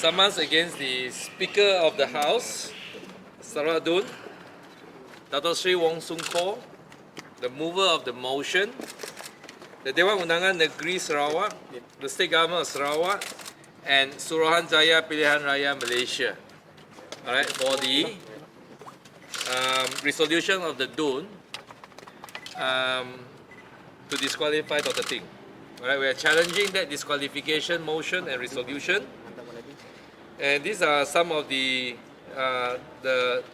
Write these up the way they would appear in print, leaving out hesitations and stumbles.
summons against the Speaker of the House, Sarawak Dun, Dato Sri Wong Soon Koh, the mover of the motion, the Dewan Undangan Negeri Sarawak, the State Government of Sarawak, and Suruhanjaya Pilihan Raya Malaysia. Alright, for the resolution of the Dun to disqualify Dr. Ting. Alright, we are challenging that disqualification motion and resolution. And these are some of the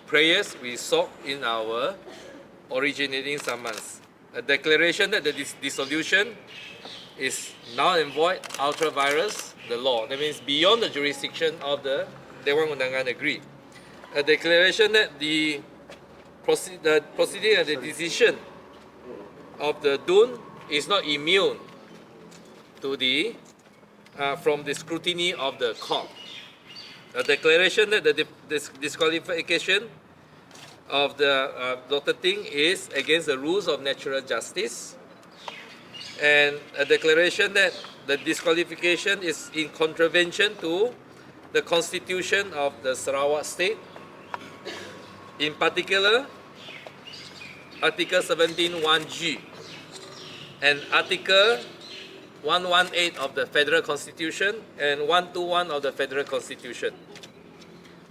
prayers we sought in our originating summons. A declaration that the dissolution is null and void, ultra vires the law. That means beyond the jurisdiction of the Dewan Undangan Negeri. A declaration that the proceeding and the decision of the Dun is not immune to the from the scrutiny of the court. A declaration that the disqualification of the Dr. Ting is against the rules of natural justice, and a declaration that the disqualification is in contravention to the Constitution of the Sarawak State, in particular Article 17(1)(g) and Article 118 of the Federal Constitution and 121 of the Federal Constitution.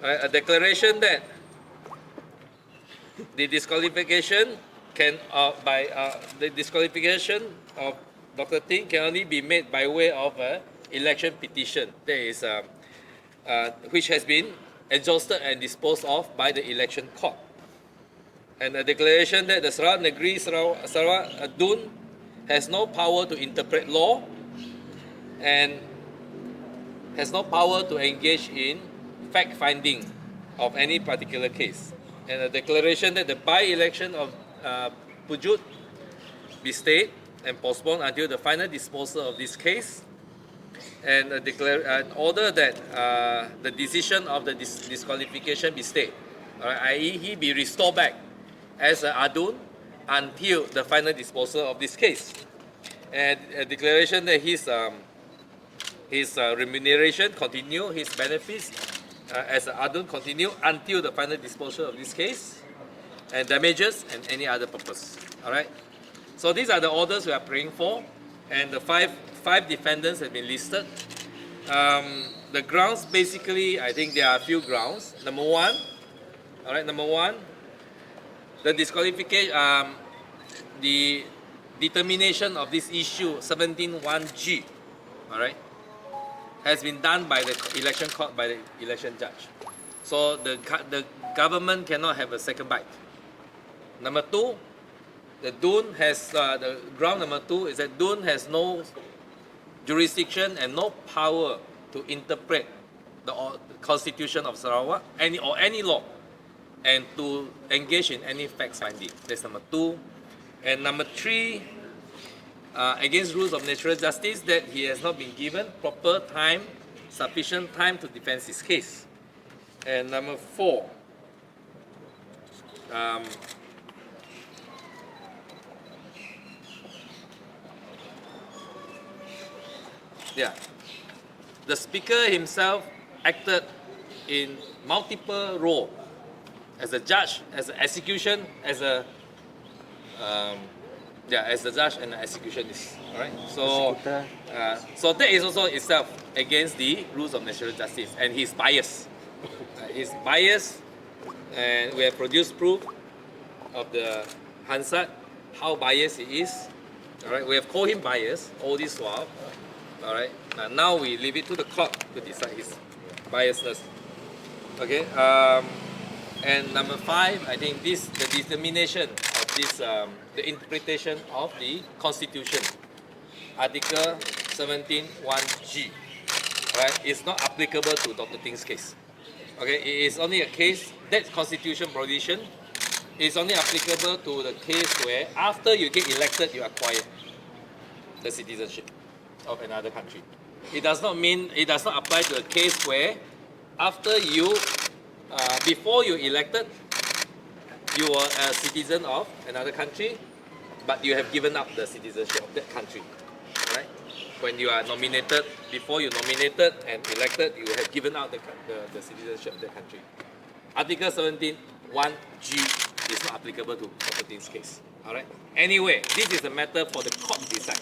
A declaration that the disqualification the disqualification of Dr. Ting can only be made by way of an election petition that is which has been exhausted and disposed of by the election court. And a declaration that the Sarawak Negeri Sarawak Dun has no power to interpret law and has no power to engage in fact-finding of any particular case. And a declaration that the by-election of Pujut be stayed and postponed until the final disposal of this case, and an order that the decision of the disqualification be stayed, i.e. he be restored back as an Adun until the final disposal of this case. And a declaration that his remuneration continue, his benefits as an Adun continue until the final disposal of this case, and damages and any other purpose. Alright? So these are the orders we are praying for, and the five defendants have been listed. The grounds, basically, I think there are a few grounds. Number one, the disqualification, the determination of this issue 17(1)(g), alright, has been done by the election court, by the election judge. So the government cannot have a second bite. Number two, the Dun has, the ground number two is that Dun has no jurisdiction and no power to interpret the Constitution of Sarawak, any law, and to engage in any fact-finding. That's number two. And number three, against rules of natural justice, that he has not been given proper time, sufficient time to defend his case. And number four, the Speaker himself acted in multiple roles as a judge, as an execution, as a as the judge and the executionist. Alright, so so that is also itself against the rules of natural justice, and he's biased. He's biased, and we have produced proof of the Hansard how biased he is. Alright, we have called him biased all this while. Alright, now we leave it to the court to decide his biasness. Okay, and number five, I think the determination of this, the interpretation of the Constitution, Article 17(1)(g), right, is not applicable to Dr. Ting's case. Okay, it is only a case, that Constitution provision is only applicable to the case where after you get elected, you acquire the citizenship of another country. It does not apply to a case where after you, before you elected, you were a citizen of another country, but you have given up the citizenship of that country. right? When you are nominated, before you nominated and elected, you have given out the citizenship of the country. Article 17, 1G is not applicable to 17's case. All right. Anyway, this is a matter for the court to decide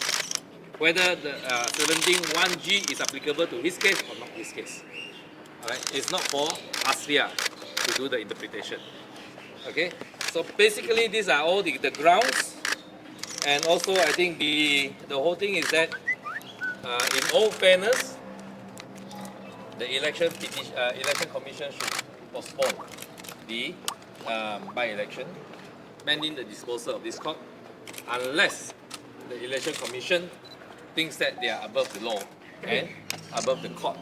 whether the 17, 1G is applicable to his case or not his case. All right. It's not for ASEA to do the interpretation. Okay. So basically, these are all the grounds, and also I think the whole thing is that in all fairness, the election commission should postpone the by-election, pending the disposal of this court, unless the election commission thinks that they are above the law and above the court.